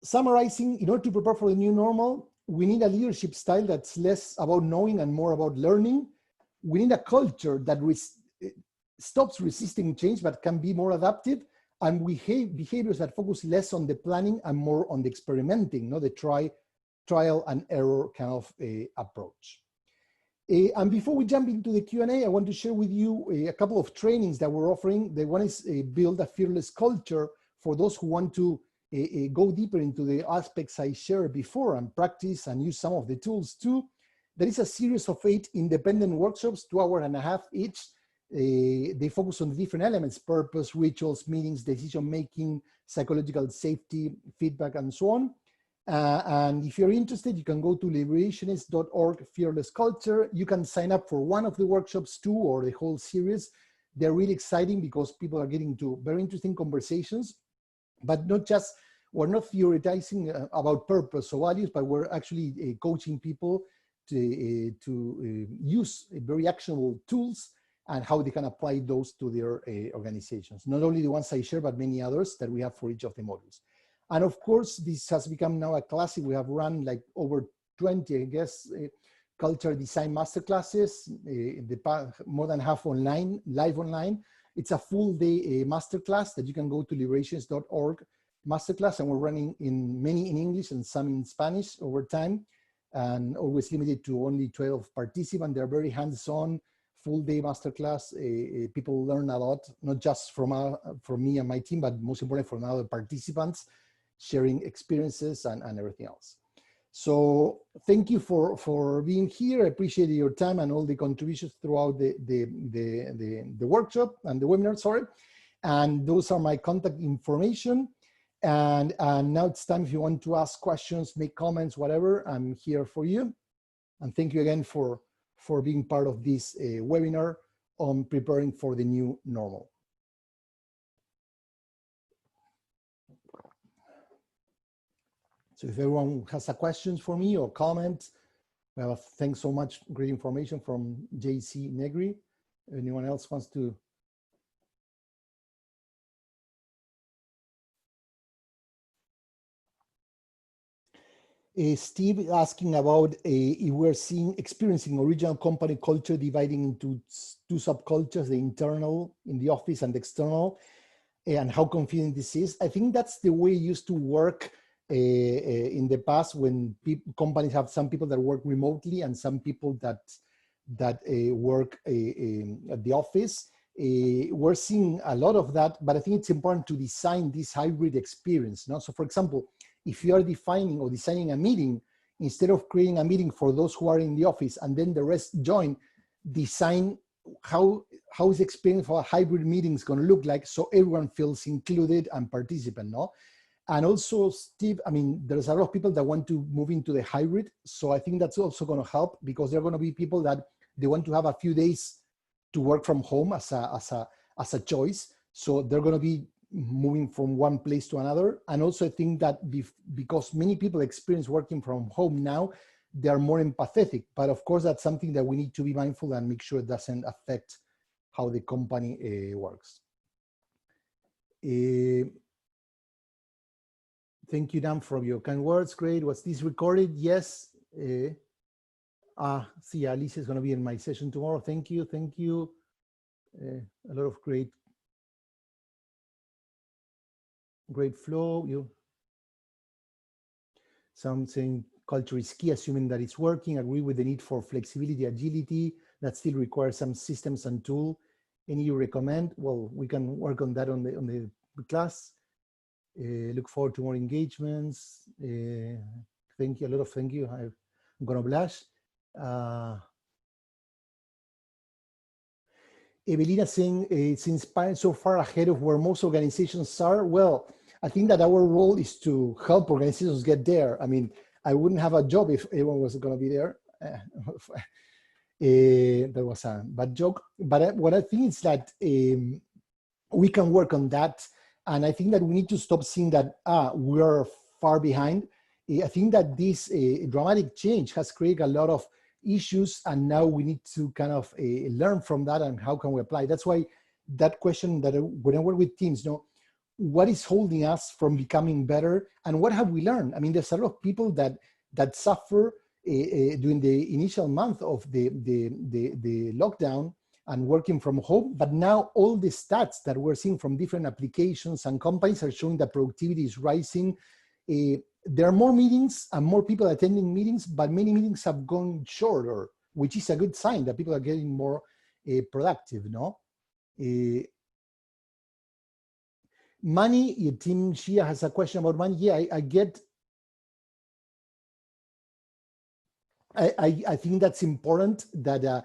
summarizing, in order to prepare for the new normal, we need a leadership style that's less about knowing and more about learning. We need a culture that stops resisting change but can be more adaptive, and we have behaviors that focus less on the planning and more on the experimenting, the trial and error kind of approach. And before we jump into the Q&A, I want to share with you a couple of trainings that we're offering. The one is build a fearless culture for those who want to go deeper into the aspects I shared before and practice and use some of the tools too. There is a series of 8 independent workshops, 2.5 hours each. They focus on different elements: purpose, rituals, meetings, decision-making, psychological safety, feedback, and so on. And if you're interested, you can go to liberationist.org, fearless culture. You can sign up for one of the workshops too, or the whole series. They're really exciting because people are getting to very interesting conversations, but we're not theorizing about purpose or values, but we're actually coaching people to use very actionable tools and how they can apply those to their organizations. Not only the ones I share, but many others that we have for each of the modules. And of course, this has become now a classic. We have run like over 20, I guess, culture design masterclasses, more than half online, live online. It's a full day masterclass that you can go to liberations.org masterclass, and we're running many in English and some in Spanish over time, and always limited to only 12 participants. They're very hands-on, full day masterclass. People learn a lot, not just from me and my team, but most importantly from other participants, sharing experiences and everything else. So thank you for being here. I appreciate your time and all the contributions throughout the workshop and the webinar, sorry. And those are my contact information. And now it's time, if you want to ask questions, make comments, whatever, I'm here for you. And thank you again for being part of this webinar on preparing for the new normal. So if everyone has a questions for me or comments, well, thanks so much. Great information from JC Negri. Anyone else wants to? Steve asking about if we're experiencing original company culture dividing into 2 subcultures, the internal in the office and the external, and how confident this is. I think that's the way it used to work in the past, when companies have some people that work remotely and some people that work at the office. We're seeing a lot of that, but I think it's important to design this hybrid experience. So for example, if you are defining or designing a meeting, instead of creating a meeting for those who are in the office and then the rest join, design how is the experience for a hybrid meeting is going to look like, so everyone feels included and participant. And also, Steve, I mean, there's a lot of people that want to move into the hybrid. So I think that's also going to help, because there are going to be people that they want to have a few days to work from home as a choice. So they're going to be moving from one place to another. And also I think that because many people experience working from home now, they are more empathetic. But of course, that's something that we need to be mindful and make sure it doesn't affect how the company works. Thank you, Dan, for your kind words. Great. Was this recorded? Yes. See, Alicia is going to be in my session tomorrow. Thank you. Thank you. A lot of great flow. Some saying culture is key, assuming that it's working. Agree with the need for flexibility, agility. That still requires some systems and tool. Any you recommend? Well, we can work on that on the class. Look forward to more engagements. Thank you, a lot of thank you. I'm gonna blush. Evelina saying it's inspiring so far ahead of where most organizations are. Well, I think that our role is to help organizations get there. I mean, I wouldn't have a job if everyone was going to be there. That was a bad joke. But what I think is that we can work on that. And I think that we need to stop seeing that we're far behind. I think that this dramatic change has created a lot of issues, and now we need to kind of learn from that and how can we apply. That's why that question that when I work with teams, what is holding us from becoming better, and what have we learned? I mean, there's a lot of people that suffer during the initial month of the lockdown and working from home, but now all the stats that we're seeing from different applications and companies are showing that productivity is rising. There are more meetings and more people attending meetings, but many meetings have gone shorter, which is a good sign that people are getting more productive, no? Money, Tim Shia has a question about money. Yeah, I think that's important that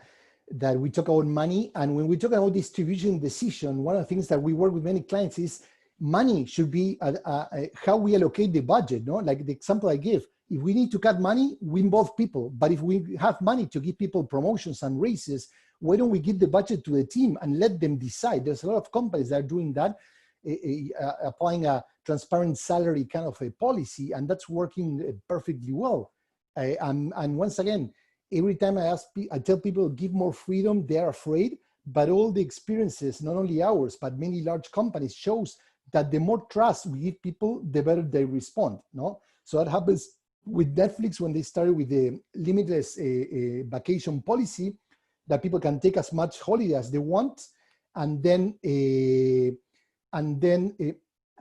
we talk about money. And when we talk about distribution decision, one of the things that we work with many clients is money should be how we allocate the budget, no? Like the example I give, if we need to cut money, we involve people. But if we have money to give people promotions and raises, why don't we give the budget to the team and let them decide? There's a lot of companies that are doing that, applying a transparent salary kind of a policy, and that's working perfectly well. And once again, every time I tell people give more freedom, they're afraid. But all the experiences, not only ours, but many large companies, shows that the more trust we give people, the better they respond. No, so that happens with Netflix when they started with the limitless vacation policy, that people can take as much holiday as they want, and then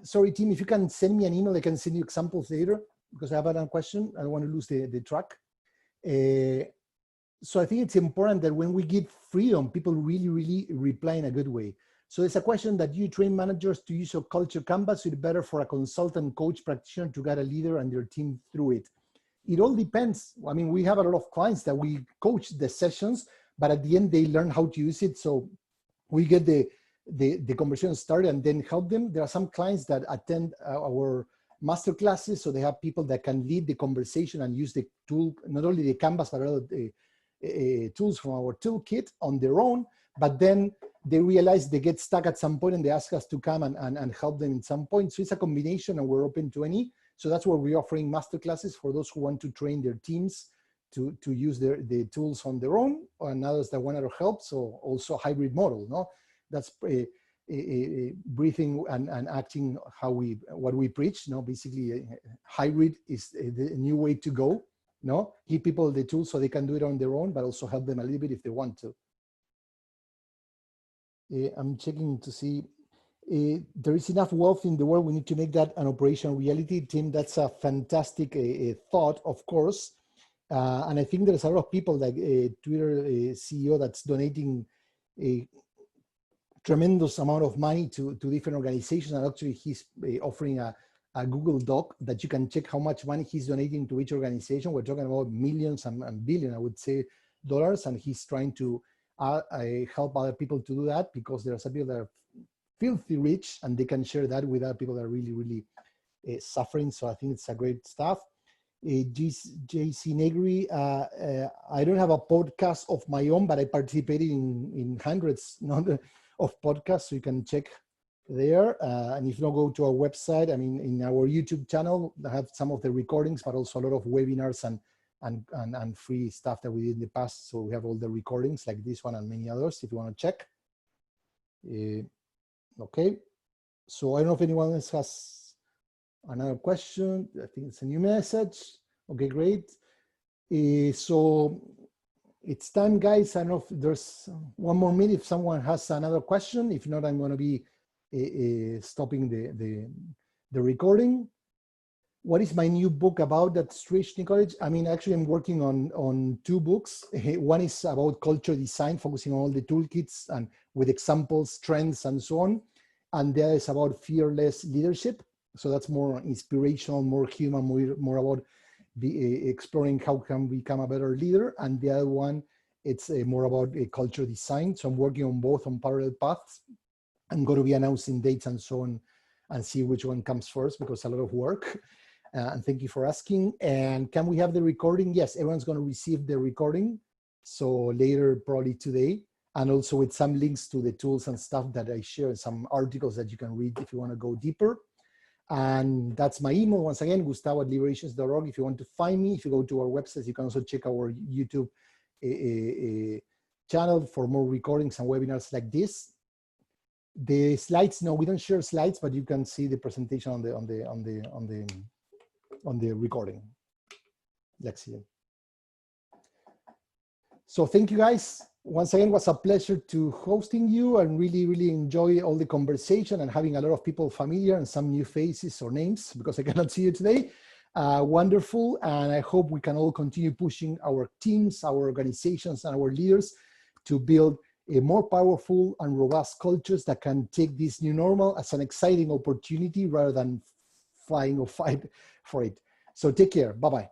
sorry, Tim, if you can send me an email, I can send you examples later because I have another question. I don't want to lose the track. So I think it's important that when we give freedom, people really reply in a good way. So it's a question that you train managers to use your culture canvas, or better for a consultant, coach, practitioner to guide a leader and their team through it. It all depends. I mean, we have a lot of clients that we coach the sessions, but at the end they learn how to use it. So we get the conversation started and then help them. There are some clients that attend our master classes, so they have people that can lead the conversation and use the tool, not only the canvas, but other tools from our toolkit on their own. But then they realize they get stuck at some point and they ask us to come and help them in some point. So it's a combination, and we're open to any. So that's why we're offering master classes for those who want to train their teams to use the tools on their own, and others that want our help. So also a hybrid model, no? That's breathing and acting what we preach, no? Basically, hybrid is the new way to go, no? Give people the tools so they can do it on their own, but also help them a little bit if they want to. I'm checking to see there is enough wealth in the world. We need to make that an operational reality. Tim, that's a fantastic thought, of course. And I think there's a lot of people like Twitter CEO that's donating a tremendous amount of money to different organizations. And actually he's offering a Google Doc that you can check how much money he's donating to each organization. We're talking about millions and billion, I would say, dollars. And he's trying to help other people to do that, because there are some people that are filthy rich and they can share that with other people that are really suffering. So I think it's a great stuff. JC Negri, I don't have a podcast of my own, but I participated in hundreds of podcasts, so you can check there. And if you don't go to our website, I mean, in our YouTube channel, I have some of the recordings, but also a lot of webinars and free stuff that we did in the past. So we have all the recordings like this one and many others if you want to check. Okay, so I don't know if anyone else has another question. I think it's a new message. Okay, great. So it's time, guys. I don't know if there's one more minute if someone has another question. If not, I'm going to be stopping the recording. What is my new book about that stretched in college? I mean, actually, I'm working on two books. One is about culture design, focusing on all the toolkits and with examples, trends, and so on. And the other is about fearless leadership. So that's more inspirational, more human, more about exploring how can we become a better leader. And the other one, it's more about culture design. So I'm working on both on parallel paths. I'm going to be announcing dates and so on and see which one comes first, because a lot of work. And thank you for asking. And can we have the recording? Yes, everyone's going to receive the recording. So later, probably today, and also with some links to the tools and stuff that I share, some articles that you can read if you want to go deeper. And that's my email. Once again, gustavo@liberations.org. If you want to find me, if you go to our website, you can also check our YouTube channel for more recordings and webinars like this. The slides, no, we don't share slides, but you can see the presentation on the recording. Let's see. So thank you guys. Once again, it was a pleasure to hosting you, and really enjoy all the conversation and having a lot of people familiar and some new faces or names, because I cannot see you today. Wonderful. And I hope we can all continue pushing our teams, our organizations, and our leaders to build a more powerful and robust cultures that can take this new normal as an exciting opportunity rather than flying or fight for it. So take care. Bye-bye.